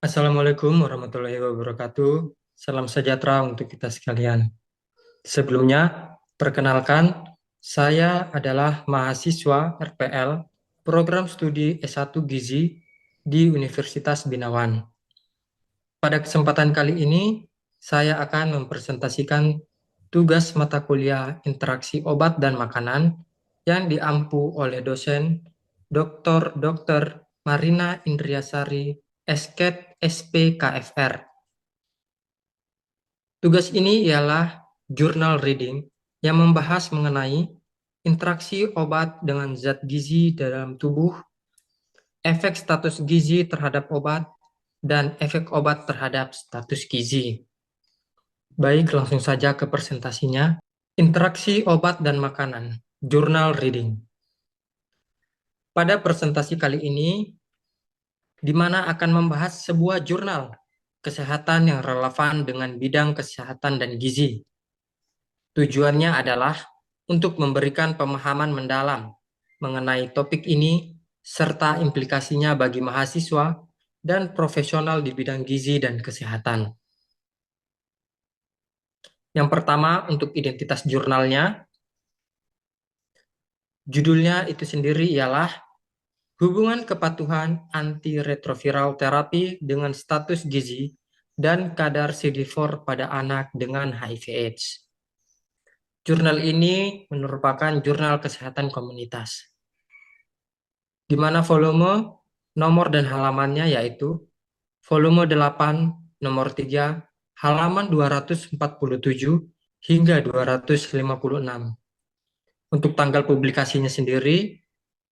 Assalamualaikum warahmatullahi wabarakatuh. Salam sejahtera untuk kita sekalian. Sebelumnya, perkenalkan, saya adalah mahasiswa RPL Program Studi S1 Gizi di Universitas Binawan. Pada kesempatan kali ini, saya akan mempresentasikan tugas mata kuliah interaksi obat dan makanan yang diampu oleh dosen Dr. Marina Indriasari, SKET SPKFR. Tugas ini ialah journal reading yang membahas mengenai interaksi obat dengan zat gizi dalam tubuh, efek status gizi terhadap obat, dan efek obat terhadap status gizi. Baik, langsung saja ke presentasinya. Interaksi obat dan makanan, journal reading. Pada presentasi kali ini, di mana akan membahas sebuah jurnal kesehatan yang relevan dengan bidang kesehatan dan gizi. Tujuannya adalah untuk memberikan pemahaman mendalam mengenai topik ini serta implikasinya bagi mahasiswa dan profesional di bidang gizi dan kesehatan. Yang pertama, untuk identitas jurnalnya, judulnya itu sendiri ialah Hubungan Kepatuhan Antiretroviral Terapi dengan Status Gizi dan Kadar CD4 pada Anak dengan HIV/AIDS. Jurnal ini merupakan jurnal kesehatan komunitas, di mana volume, nomor dan halamannya yaitu volume 8, nomor 3, halaman 247 hingga 256. Untuk tanggal publikasinya sendiri,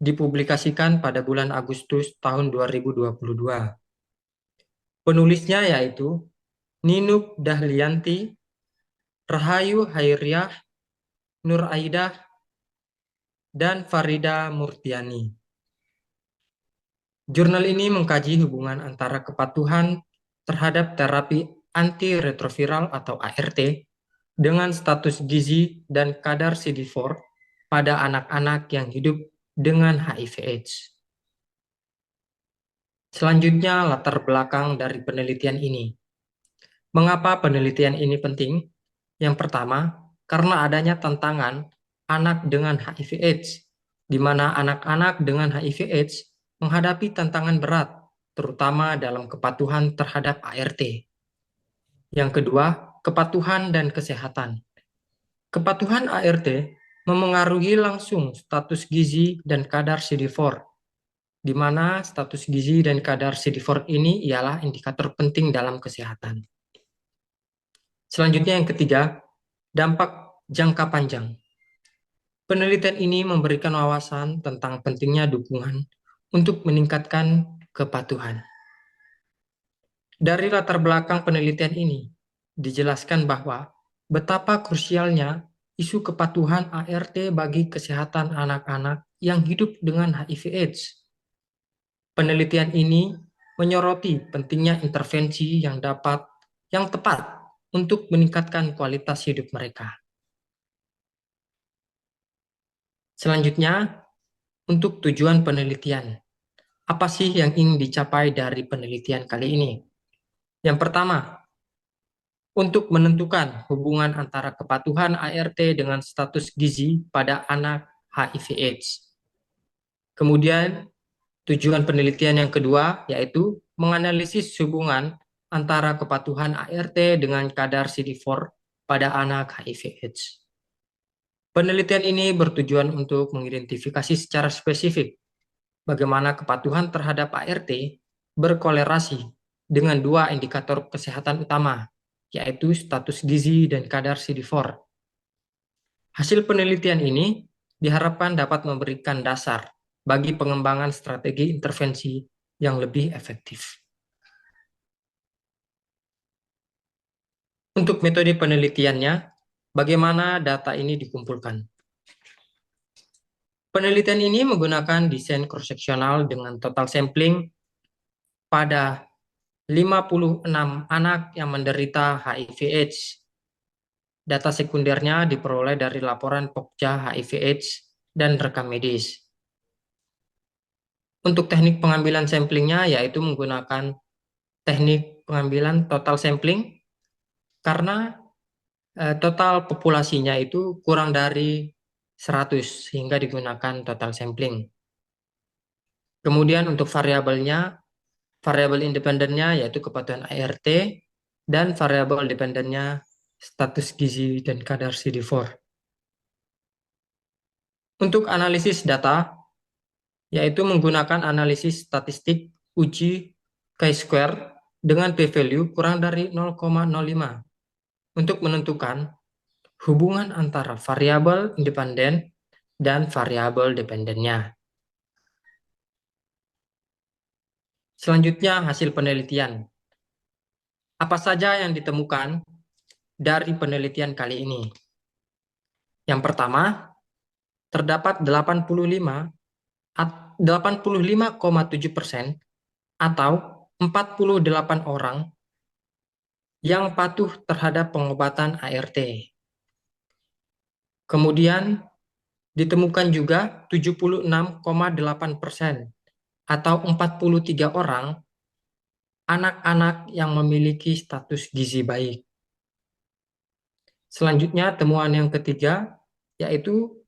dipublikasikan pada bulan Agustus tahun 2022. Penulisnya yaitu Ninuk Dahlianti, Rahayu Hairiah, Nur Aidah, dan Farida Murtiani. Jurnal ini mengkaji hubungan antara kepatuhan terhadap terapi antiretroviral atau ART dengan status gizi dan kadar CD4 pada anak-anak yang hidup dengan HIV/AIDS. Selanjutnya, latar belakang dari penelitian ini. Mengapa penelitian ini penting? Yang pertama, karena adanya tantangan anak dengan HIV/AIDS, di mana anak-anak dengan HIV/AIDS menghadapi tantangan berat, terutama dalam kepatuhan terhadap ART. Yang kedua, kepatuhan dan kesehatan. Kepatuhan ART memengaruhi langsung status gizi dan kadar CD4, di mana status gizi dan kadar CD4 ini ialah indikator penting dalam kesehatan. Selanjutnya yang ketiga, dampak jangka panjang. Penelitian ini memberikan wawasan tentang pentingnya dukungan untuk meningkatkan kepatuhan. Dari latar belakang penelitian ini, dijelaskan bahwa betapa krusialnya isu kepatuhan ART bagi kesehatan anak-anak yang hidup dengan HIV/AIDS. Penelitian ini menyoroti pentingnya intervensi yang tepat untuk meningkatkan kualitas hidup mereka. Selanjutnya, untuk tujuan penelitian. Apa sih yang ingin dicapai dari penelitian kali ini? Yang pertama, untuk menentukan hubungan antara kepatuhan ART dengan status gizi pada anak HIV/AIDS. Kemudian, tujuan penelitian yang kedua yaitu menganalisis hubungan antara kepatuhan ART dengan kadar CD4 pada anak HIV/AIDS. Penelitian ini bertujuan untuk mengidentifikasi secara spesifik bagaimana kepatuhan terhadap ART berkolerasi dengan dua indikator kesehatan utama, yaitu status gizi dan kadar CD4. Hasil penelitian ini diharapkan dapat memberikan dasar bagi pengembangan strategi intervensi yang lebih efektif. Untuk metode penelitiannya, bagaimana data ini dikumpulkan? Penelitian ini menggunakan desain cross-seksional dengan total sampling pada 56 anak yang menderita HIV/AIDS. Data sekundernya diperoleh dari laporan Pokja HIV/AIDS dan rekam medis. Untuk teknik pengambilan samplingnya yaitu menggunakan teknik pengambilan total sampling karena total populasinya itu kurang dari 100 sehingga digunakan total sampling. Kemudian untuk variabelnya, variabel independennya yaitu kepatuhan ART dan variabel dependennya status gizi dan kadar CD4. Untuk analisis data, yaitu menggunakan analisis statistik uji chi-square dengan p-value kurang dari 0,05 untuk menentukan hubungan antara variabel independen dan variabel dependennya. Selanjutnya, hasil penelitian. Apa saja yang ditemukan dari penelitian kali ini? Yang pertama, terdapat 85,7% atau 48 orang yang patuh terhadap pengobatan ART. Kemudian ditemukan juga 76,8% atau 43 orang anak-anak yang memiliki status gizi baik. Selanjutnya temuan yang ketiga yaitu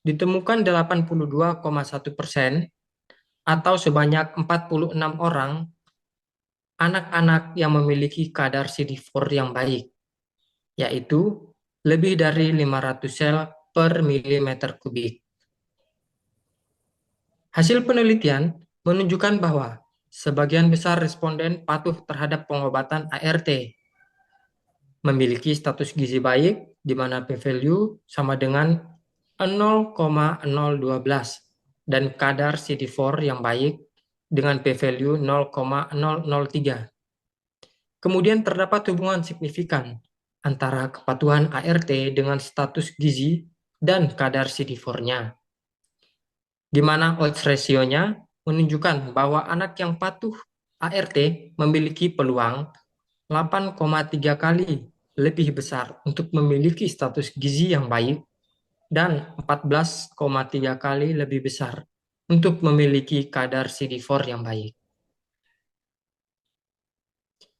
ditemukan 82,1% atau sebanyak 46 orang anak-anak yang memiliki kadar CD4 yang baik, yaitu lebih dari 500 sel per milimeter kubik. Hasil penelitian menunjukkan bahwa sebagian besar responden patuh terhadap pengobatan ART, memiliki status gizi baik di mana p-value sama dengan 0,012 dan kadar CD4 yang baik dengan p-value 0,003. Kemudian terdapat hubungan signifikan antara kepatuhan ART dengan status gizi dan kadar CD4-nya, di mana odds ratio-nya menunjukkan bahwa anak yang patuh ART memiliki peluang 8,3 kali lebih besar untuk memiliki status gizi yang baik dan 14,3 kali lebih besar untuk memiliki kadar CD4 yang baik.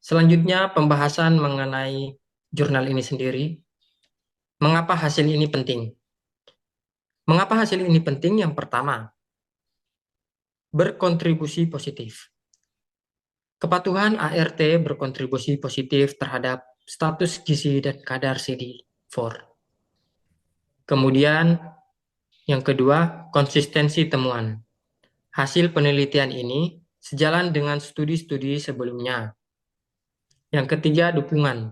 Selanjutnya, pembahasan mengenai jurnal ini sendiri. Mengapa hasil ini penting? Mengapa hasil ini penting? Yang pertama, berkontribusi positif. Kepatuhan ART berkontribusi positif terhadap status gizi dan kadar CD4. Kemudian, yang kedua, konsistensi temuan. Hasil penelitian ini sejalan dengan studi-studi sebelumnya. Yang ketiga, dukungan.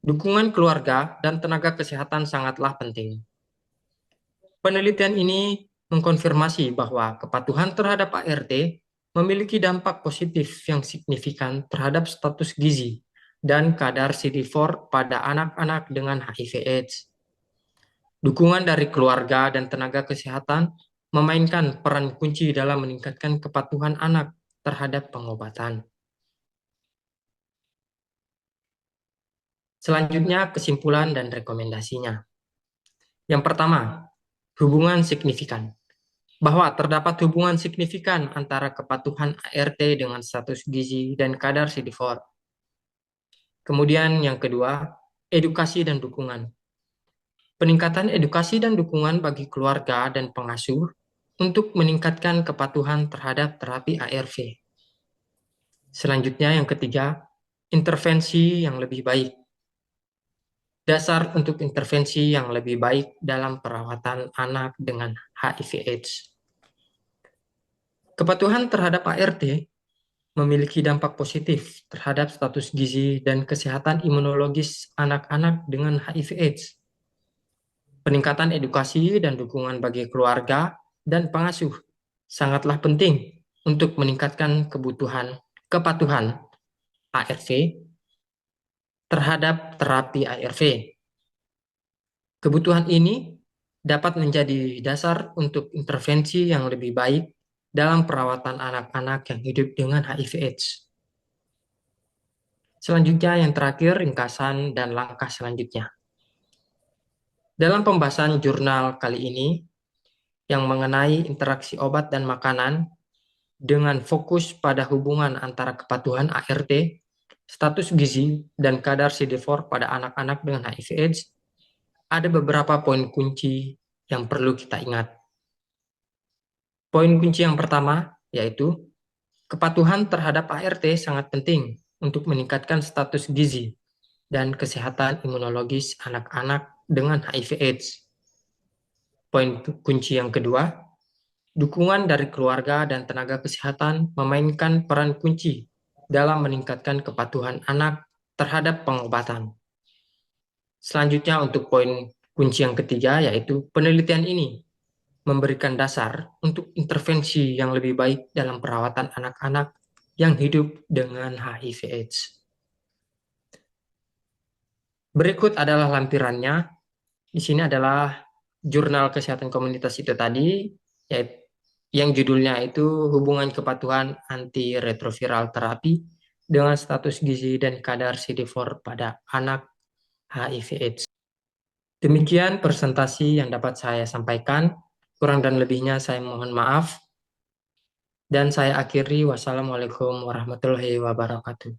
Dukungan keluarga dan tenaga kesehatan sangatlah penting. Penelitian ini mengkonfirmasi bahwa kepatuhan terhadap ART memiliki dampak positif yang signifikan terhadap status gizi dan kadar CD4 pada anak-anak dengan HIV/AIDS. Dukungan dari keluarga dan tenaga kesehatan memainkan peran kunci dalam meningkatkan kepatuhan anak terhadap pengobatan. Selanjutnya, kesimpulan dan rekomendasinya. Yang pertama, hubungan signifikan. Bahwa terdapat hubungan signifikan antara kepatuhan ART dengan status gizi dan kadar CD4. Kemudian yang kedua, edukasi dan dukungan. Peningkatan edukasi dan dukungan bagi keluarga dan pengasuh untuk meningkatkan kepatuhan terhadap terapi ARV. Selanjutnya yang ketiga, intervensi yang lebih baik. Dasar untuk intervensi yang lebih baik dalam perawatan anak dengan HIV/AIDS. Kepatuhan terhadap ART memiliki dampak positif terhadap status gizi dan kesehatan imunologis anak-anak dengan HIV/AIDS. Peningkatan edukasi dan dukungan bagi keluarga dan pengasuh sangatlah penting untuk meningkatkan kepatuhan ARV terhadap terapi ARV. Kebutuhan ini dapat menjadi dasar untuk intervensi yang lebih baik dalam perawatan anak-anak yang hidup dengan HIV/AIDS. Selanjutnya yang terakhir, ringkasan dan langkah selanjutnya. Dalam pembahasan jurnal kali ini, yang mengenai interaksi obat dan makanan dengan fokus pada hubungan antara kepatuhan ART status gizi, dan kadar CD4 pada anak-anak dengan HIV/AIDS, ada beberapa poin kunci yang perlu kita ingat. Poin kunci yang pertama yaitu kepatuhan terhadap ART sangat penting untuk meningkatkan status gizi dan kesehatan imunologis anak-anak dengan HIV/AIDS. Poin kunci yang kedua, dukungan dari keluarga dan tenaga kesehatan memainkan peran kunci dalam meningkatkan kepatuhan anak terhadap pengobatan. Selanjutnya untuk poin kunci yang ketiga yaitu penelitian ini memberikan dasar untuk intervensi yang lebih baik dalam perawatan anak-anak yang hidup dengan HIV/AIDS. Berikut adalah lampirannya. Di sini adalah jurnal kesehatan komunitas itu tadi, yaitu yang judulnya itu hubungan kepatuhan antiretroviral terapi dengan status gizi dan kadar CD4 pada anak HIV/AIDS. Demikian presentasi yang dapat saya sampaikan. Kurang dan lebihnya saya mohon maaf. Dan saya akhiri, wassalamualaikum warahmatullahi wabarakatuh.